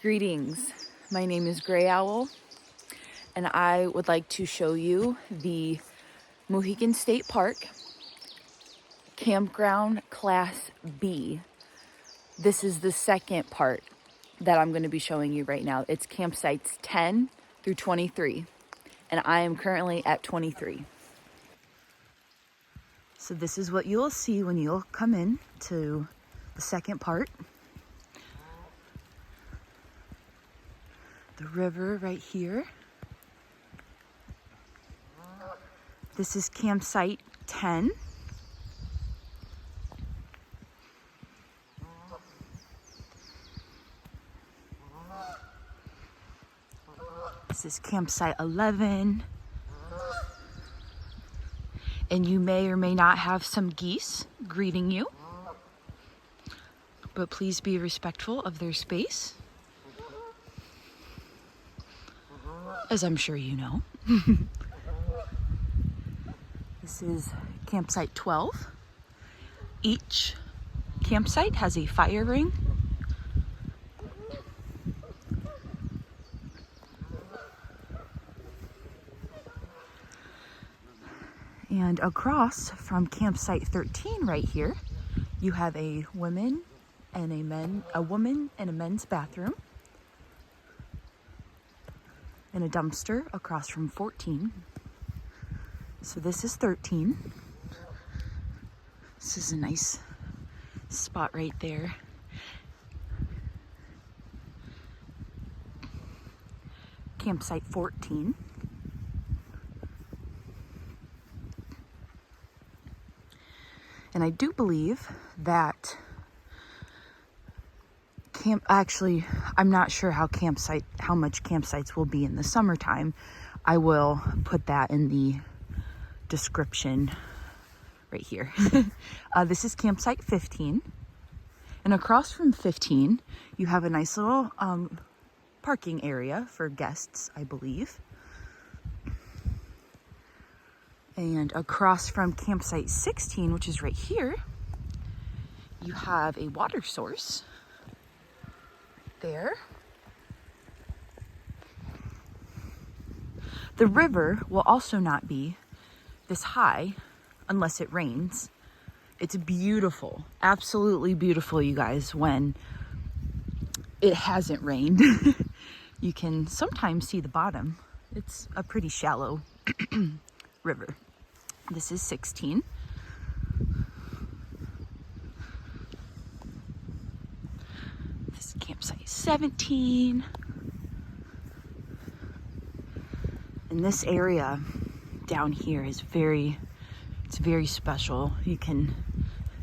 Greetings, my name is GrayOwl, and I would like to show you the Mohican State Park Campground Class B. This is the second part that I'm going to be showing you right now. It's campsites 10 through 23, and I am currently at 23. So this is what you'll see when you'll come in to the second part. The river right here. This is campsite 10. This is campsite 11. And you may or may not have some geese greeting you, but please be respectful of their space, as I'm sure you know. This is campsite 12. Each campsite has a fire ring. And across from campsite 13 right here, you have a woman and a men's bathroom, and a dumpster across from 14. So this is 13. This is a nice spot right there. Campsite 14. And I do believe that I'm not sure how much campsites will be in the summertime. I will put that in the description right here. This is campsite 15. And across from 15, you have a nice little parking area for guests, I believe. And across from campsite 16, which is right here, you have a water source there. The river will also not be this high unless it rains. It's beautiful, absolutely beautiful, you guys, when it hasn't rained. You can sometimes see the bottom. It's a pretty shallow river. This is 16. This is campsite 17. And this area down here is very special. You can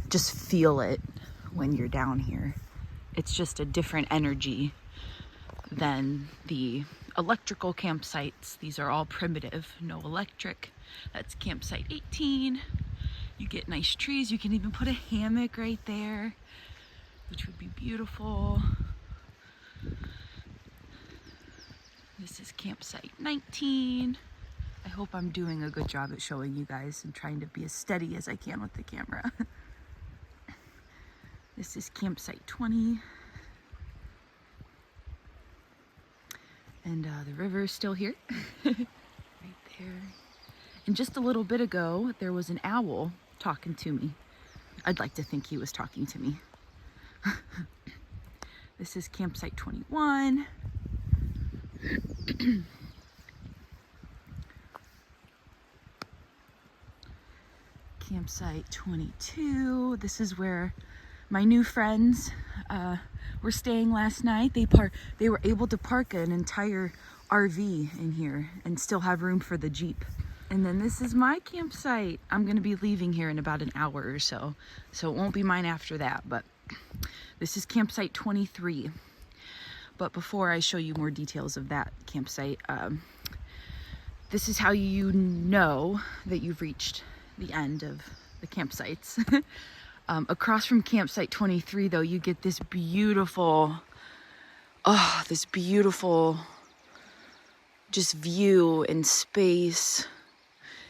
just feel it when you're down here. It's just a different energy than the electrical campsites. These are all primitive, no electric. That's campsite 18. You get nice trees. You can even put a hammock right there, which would be beautiful. This is campsite 19. I hope I'm doing a good job at showing you guys and trying to be as steady as I can with the camera. This is campsite 20. And the river is still here, right there. And just a little bit ago, there was an owl talking to me. I'd like to think he was talking to me. This is campsite 21. Campsite 22. This is where my new friends were staying last night. They were able to park an entire RV in here and still have room for the Jeep. And then this is my campsite. I'm gonna be leaving here in about an hour or so it won't be mine after that, but this is campsite 23. But before I show you more details of that campsite, this is how you know that you've reached the end of the campsites. Across from campsite 23, though, you get this beautiful just view and space.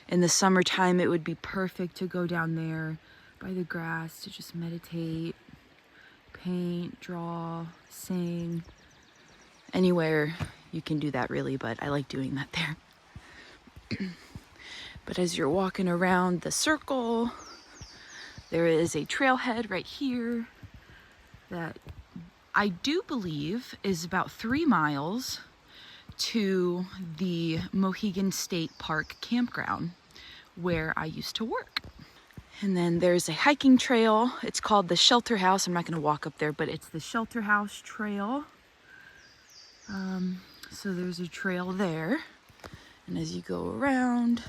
In the summertime, it would be perfect to go down there by the grass to just meditate, paint, draw, sing. Anywhere you can do that really, but I like doing that there. But as you're walking around the circle, there is a trailhead right here that I do believe is about 3 miles to the Mohican State Park campground where I used to work. And then there's a hiking trail. It's called the Shelter House. I'm not going to walk up there, but it's the Shelter House Trail. So there's a trail there. And as you go around,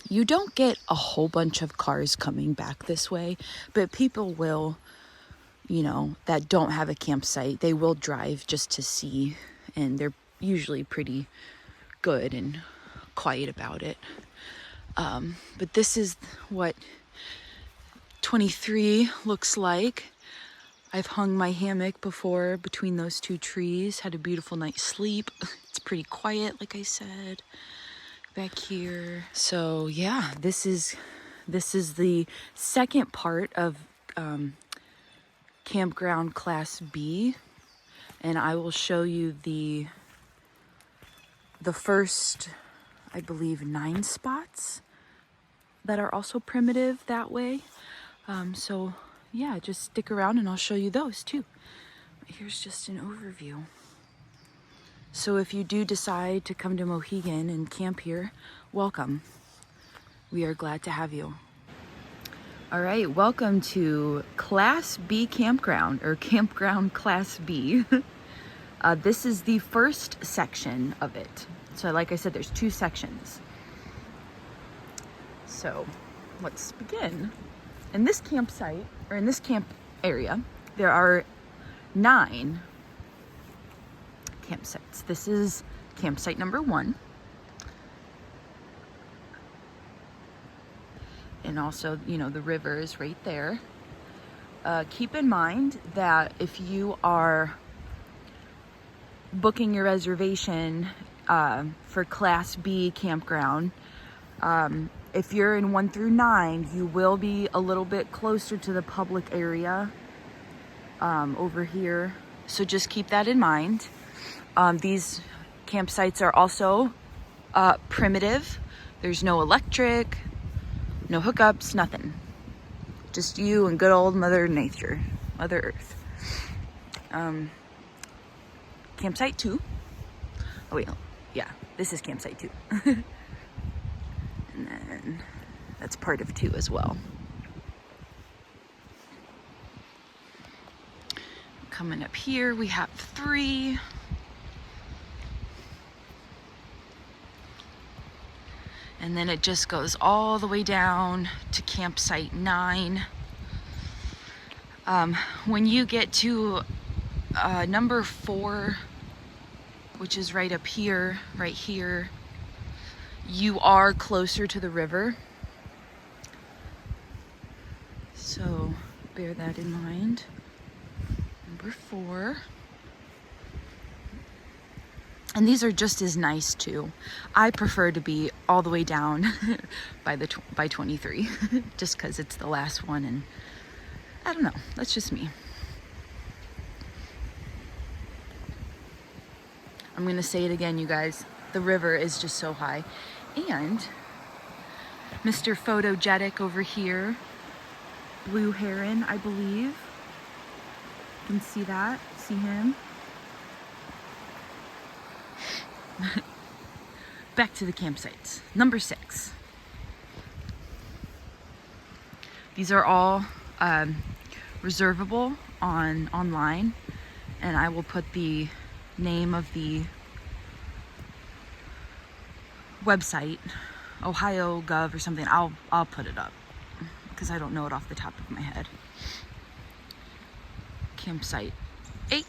you don't get a whole bunch of cars coming back this way, but people will, you know, that don't have a campsite, they will drive just to see, and they're usually pretty good and quiet about it. But this is what 23 looks like. I've hung my hammock before between those 2 trees, had a beautiful night's sleep. It's pretty quiet, like I said, back here. So yeah, this is the second part of Campground Class B, and I will show you the first, I believe, 9 spots that are also primitive that way. So yeah, just stick around and I'll show you those too. Here's just an overview. So if you do decide to come to Mohican and camp here, welcome. We are glad to have you. All right, welcome to Class B Campground, or Campground Class B. This is the first section of it. So like I said, there's 2 sections. So let's begin. In this campsite, or in this camp area, there are 9 campsites. This is campsite number 1. And also, you know, the river is right there. Keep in mind that if you are booking your reservation for Class B campground, if you're in 1 through 9, you will be a little bit closer to the public area over here. So just keep that in mind. These campsites are also primitive. There's no electric, no hookups, nothing. Just you and good old Mother Nature, Mother Earth. Campsite 2. Oh wait, yeah, this is campsite 2. And then that's part of 2 as well. Coming up here, we have 3. And then it just goes all the way down to campsite 9. When you get to number 4, which is right up here, right here, you are closer to the river. So bear that in mind. Number 4. And these are just as nice too. I prefer to be all the way down by 23, just because it's the last one, and I don't know, that's just me. I'm gonna say it again, you guys. The river is just so high. And Mr. Photogenic over here, Blue Heron, I believe. You can see that, see him. Back to the campsites. Number 6. These are all reservable online, and I will put the name of the website, OhioGov or something. I'll put it up because I don't know it off the top of my head. Campsite 8.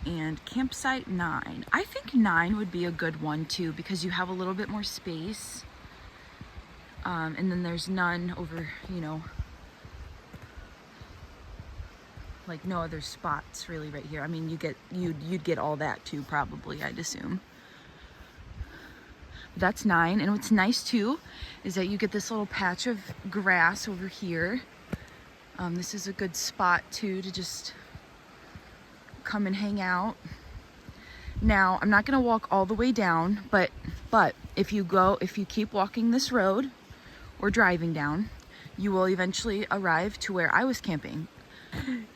And campsite 9. I think 9 would be a good one too, because you have a little bit more space. And then there's none over, you know, like no other spots really right here. I mean, you'd get all that too, probably, I'd assume. That's 9. And what's nice too is that you get this little patch of grass over here. This is a good spot too to just come and hang out. Now, I'm not gonna walk all the way down, but if you keep walking this road or driving down, you will eventually arrive to where I was camping.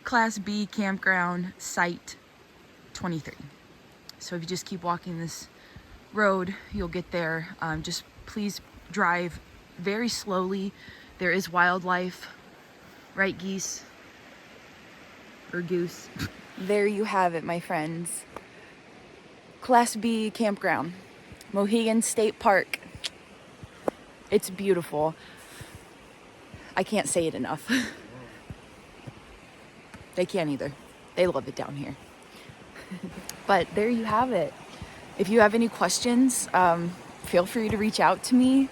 Class B Campground, Site 23. So if you just keep walking this road, you'll get there. Just please drive very slowly. There is wildlife, right, geese? Or goose. There you have it, my friends. Class B Campground, Mohican State Park. It's beautiful. I can't say it enough. They can't either. They love it down here. But there you have it. If you have any questions, feel free to reach out to me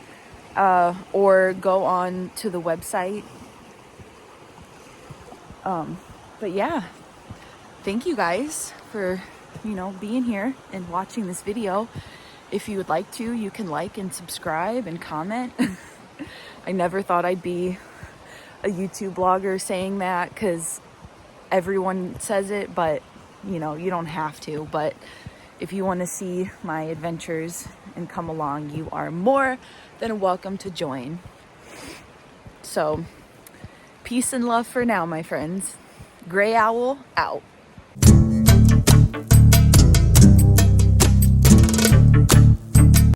or go on to the website. But yeah, thank you guys for, being here and watching this video. If you would like to, you can like and subscribe and comment. I never thought I'd be a YouTube blogger saying that, because everyone says it, but you don't have to. But if you want to see my adventures and come along, you are more than welcome to join. So peace and love for now, my friends. GrayOwl out.